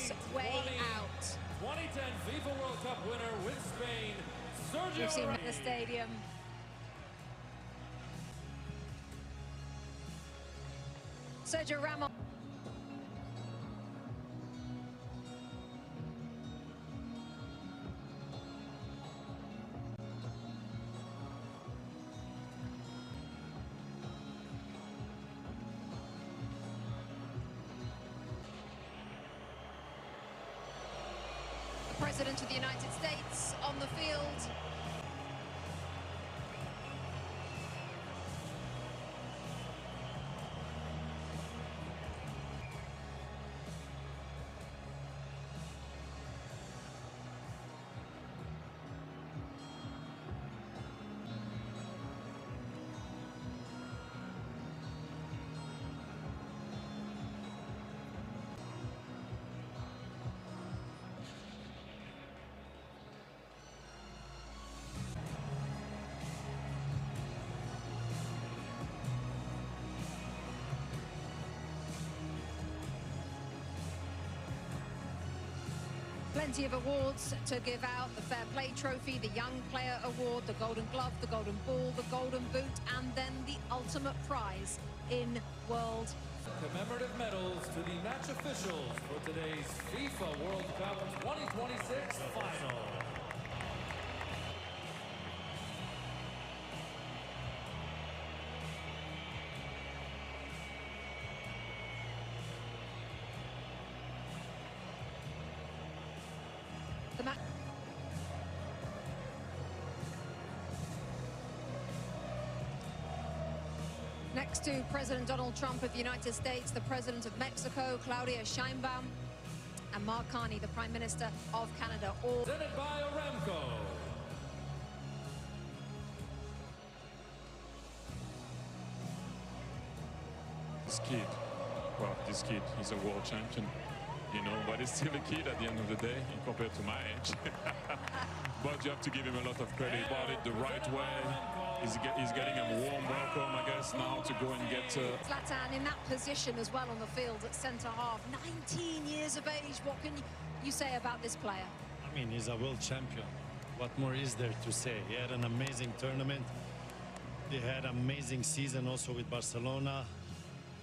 his way out. 2010 FIFA World Cup winner with Spain, Sergio We've seen him Ramos. in the stadium. Sergio Ramos. The President of the United States on the field. Plenty of awards to give out: the Fair Play Trophy, the Young Player Award, the Golden Glove, the Golden Ball, the Golden Boot, and then the ultimate prize in World. Commemorative medals to the match officials for today's FIFA World Cup 2026 final. Next to President Donald Trump of the United States, the President of Mexico, Claudia Sheinbaum, and Mark Carney, the Prime Minister of Canada. All Presented by Aramco. This kid, he's a world champion, you know, but he's still a kid at the end of the day compared to my age. But you have to give him a lot of credit. He bought it the right way. He's getting a warm welcome, I guess, now to go and get... Zlatan in that position as well on the field at centre-half. 19 years of age. What can you say about this player? I mean, he's a world champion. What more is there to say? He had an amazing tournament. They had an amazing season also with Barcelona.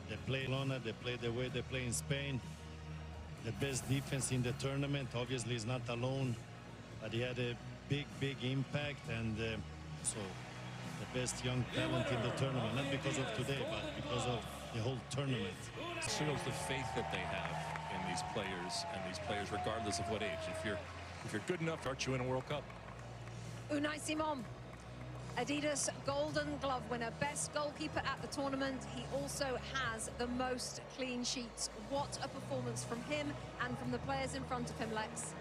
They play the way they play in Spain. The best defense in the tournament. Obviously, he's not alone, but he had a big impact, and so the best young talent in the tournament, not because of today, but because of the whole tournament. It shows the faith that they have in these players, regardless of what age. If you're good enough, aren't you in a World Cup? Unai Simon, Adidas Golden Glove winner, best goalkeeper at the tournament. He also has the most clean sheets. What a performance from him and from the players in front of him, Lex.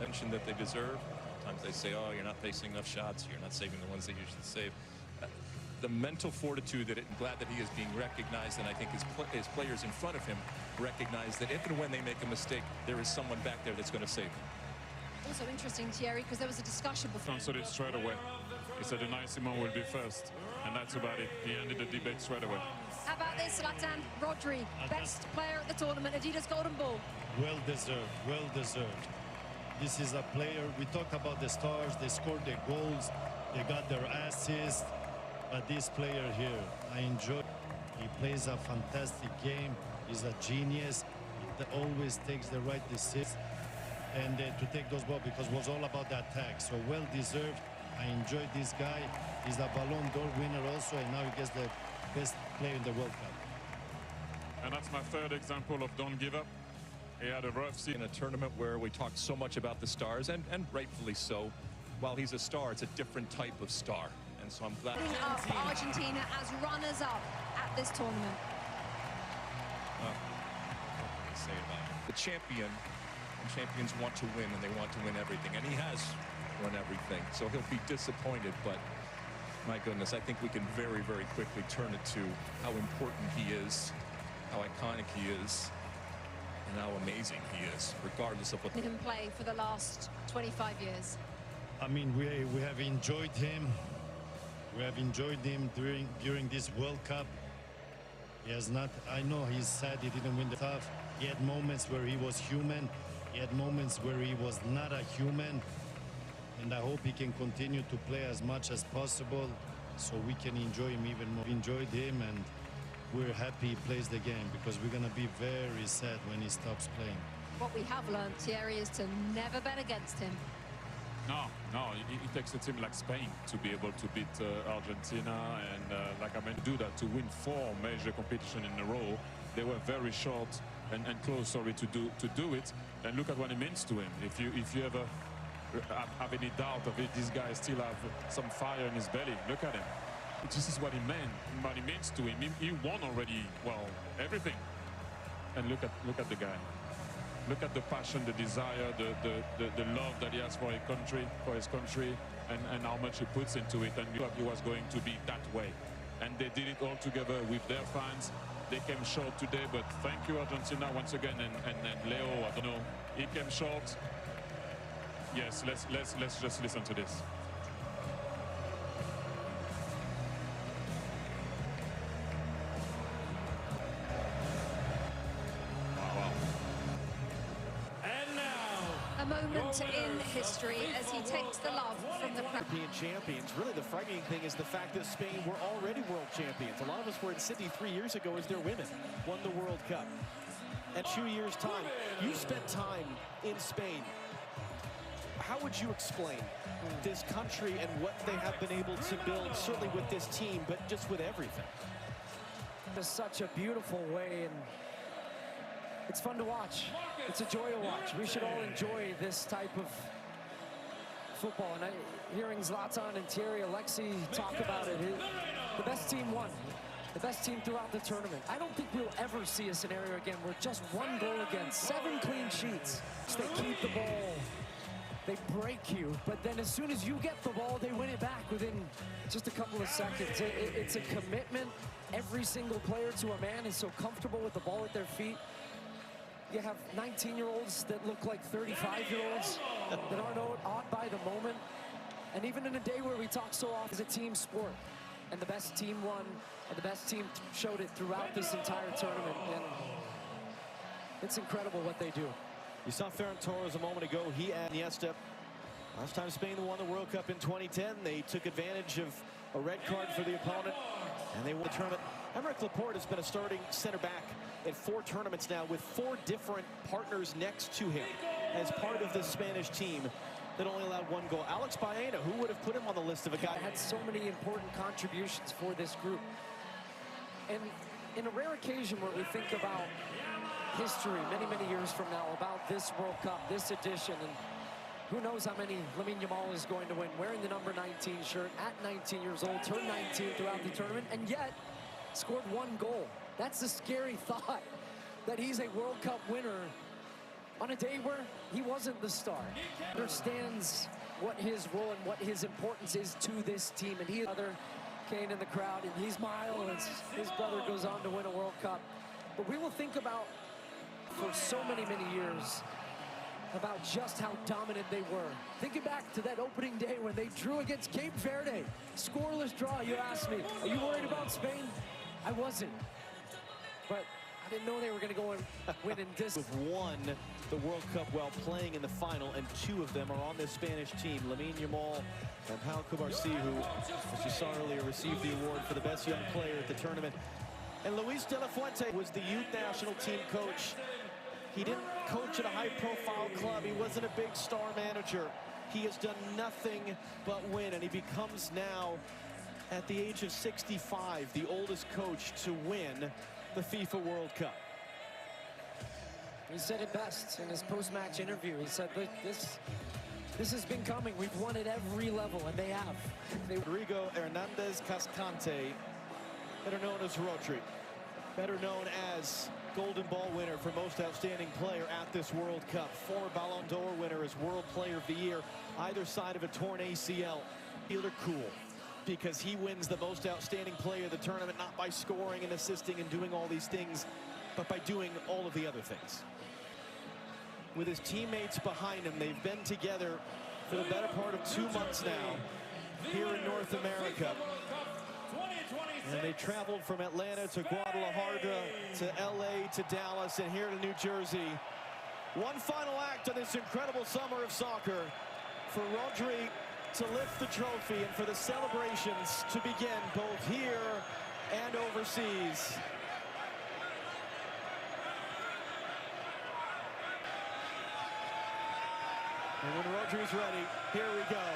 Mention that they deserve. Sometimes they say, oh, you're not facing enough shots, you're not saving the ones that you should save. The mental fortitude that I'm glad that he is being recognized, and I think his players in front of him recognize that if and when they make a mistake, there is someone back there that's going to save them. Also interesting, Thierry, because there was a discussion before. Answered it straight away. He said Unai Simon will be first, and that's about it. He ended the debate straight away. How about this, Zlatan? Rodri, best player at the tournament, Adidas Golden Ball. Well deserved, well deserved. This is a player, we talk about the stars, they scored their goals, they got their assists, but this player here, I enjoy. He plays a fantastic game, he's a genius, he always takes the right decisions, and to take those balls, because it was all about the attack, so well deserved. I enjoyed this guy. He's a Ballon d'Or winner also, and now he gets the best player in the World Cup. And that's my third example of don't give up. He had a rough season. In a tournament where we talk so much about the stars, and rightfully so, while he's a star, it's a different type of star. And so I'm glad... Putting up Argentina as runners-up at this tournament. What can I say about it? The champion, and champions want to win, and they want to win everything. And he has won everything, so he'll be disappointed, but my goodness, I think we can very quickly turn it to how important he is, how iconic he is, and how amazing he is, regardless of what... Him play for the last 25 years. I mean, we have enjoyed him. We have enjoyed him during this World Cup. He has not. I know he's sad he didn't win the tough. He had moments where he was human. He had moments where he was not a human. And I hope he can continue to play as much as possible so we can enjoy him even more. We enjoyed him, and we're happy he plays the game, because we're going to be very sad when he stops playing. What we have learned, Thierry, is to never bet against him. No, it takes a team like Spain to be able to beat Argentina, and like I meant, do that, to win 4 major competitions in a row. They were very short and close, sorry, to do it. And look at what it means to him. If you ever have any doubt of it, this guy still have some fire in his belly. Look at him. This is what he means to him. He won already, well, everything. And look at the guy. Look at the passion, the desire, the love that he has for his country, and how much he puts into it. And he was going to be that way. And they did it all together with their fans. They came short today, but thank you, Argentina, once again. And Leo, I don't know, he came short. Yes, let's just listen to this. A moment in history as he takes the love from the crowd. European champions. Really, the frightening thing is the fact that Spain were already world champions. A lot of us were in Sydney 3 years ago as their women won the World Cup. At 2 years' time, you spent time in Spain. How would you explain this country and what they have been able to build, certainly with this team, but just with everything? It's such a beautiful way, and it's fun to watch. It's a joy to watch. We should all enjoy this type of football. And hearing Zlatan and Thierry, Alexi talk about it, the best team won. The best team throughout the tournament. I don't think we'll ever see a scenario again where just 1 goal against, 7 clean sheets. They keep the ball, they break you, but then as soon as you get the ball, they win it back within just a couple of seconds. It's a commitment. Every single player to a man is so comfortable with the ball at their feet. You have 19-year-olds that look like 35-year-olds that aren't awed by the moment. And even in a day where we talk so often, it's a team sport. And the best team won, and the best team showed it throughout this entire tournament. And it's incredible what they do. You saw Ferran Torres a moment ago. He and Iniesta. Last time Spain won the World Cup in 2010, they took advantage of a red card for the opponent, and they won the tournament. Aymeric Laporte has been a starting center back in 4 tournaments now, with 4 different partners next to him as part of this Spanish team that only allowed 1 goal. Alex Baena, who would have put him on the list of a guy? Had so many important contributions for this group. And in a rare occasion where we think about history many, many years from now, about this World Cup, this edition, and who knows how many Lamine Yamal is going to win, wearing the number 19 shirt at 19 years old, turned 19 throughout the tournament, and yet scored 1 goal. That's the scary thought, that he's a World Cup winner on a day where he wasn't the star. Understands what his role and what his importance is to this team. And he, other Kane in the crowd, and he smiles as his brother goes on to win a World Cup. But we will think about, for so many, many years, about just how dominant they were. Thinking back to that opening day when they drew against Cape Verde. Scoreless draw, you asked me, are you worried about Spain? I wasn't. But I didn't know they were going to go and win in this. Have won the World Cup while playing in the final, and 2 of them are on this Spanish team. Lamine Yamal and Pau Cubarsí, who, as you saw earlier, received the award for the best young player at the tournament. And Luis de la Fuente was the youth national team coach. He didn't coach at a high-profile club. He wasn't a big star manager. He has done nothing but win, and he becomes now, at the age of 65, the oldest coach to win the FIFA World Cup. He said it best in his post-match interview. He said, this has been coming. We've won at every level, and they have. Rodrigo Hernandez Cascante, better known as Rodri, better known as Golden Ball winner for most outstanding player at this World Cup. Former Ballon d'Or winner as World Player of the Year, either side of a torn ACL. Fielder cool, because he wins the most outstanding player of the tournament, not by scoring and assisting and doing all these things, but by doing all of the other things. With his teammates behind him, they've been together for the better part of 2 months now here in North America. And they traveled from Atlanta to Guadalajara to LA to Dallas and here to New Jersey. One final act of this incredible summer of soccer for Rodri to lift the trophy and for the celebrations to begin both here and overseas. And when Rodri's ready, here we go.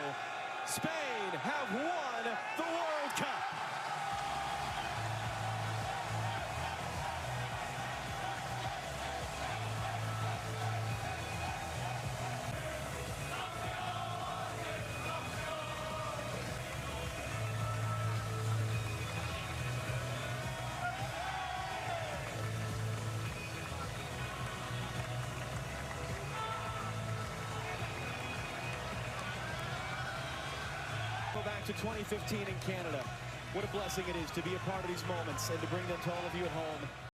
Spain have won the World Cup. Go back to 2015 in Canada. What a blessing it is to be a part of these moments and to bring them to all of you at home.